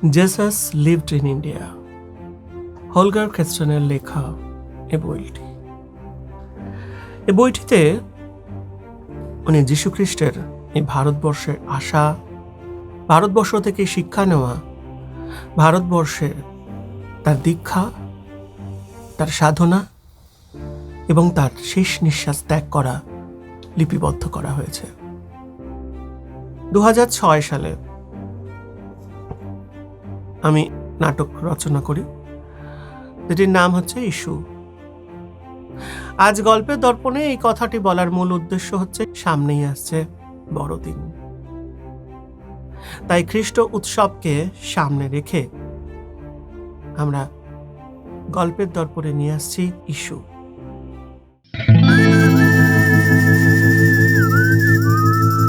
Jesus lived in India, Holger খ্রিস্টানের লেখা এ বইটি। এ বইটিতে উনি যীশুখ্রিস্টের এই ভারতবর্ষের আসা, ভারতবর্ষ থেকে শিক্ষা নেওয়া, ভারতবর্ষের তার দীক্ষা, তার সাধনা এবং তার শেষ নিঃশ্বাস ত্যাগ করা লিপিবদ্ধ করা হয়েছে। 2006 সালে আমি নাটক রচনা করি, যেটির নাম হচ্ছে ইস্যু। আজ গল্পের দর্পণে এই কথাটি বলার মূল উদ্দেশ্য হচ্ছে সামনেই আসছে বড়দিন, তাই খ্রিস্ট উৎসবকে সামনে রেখে আমরা গল্পের দর্পণে নিয়ে আসছি ইস্যু।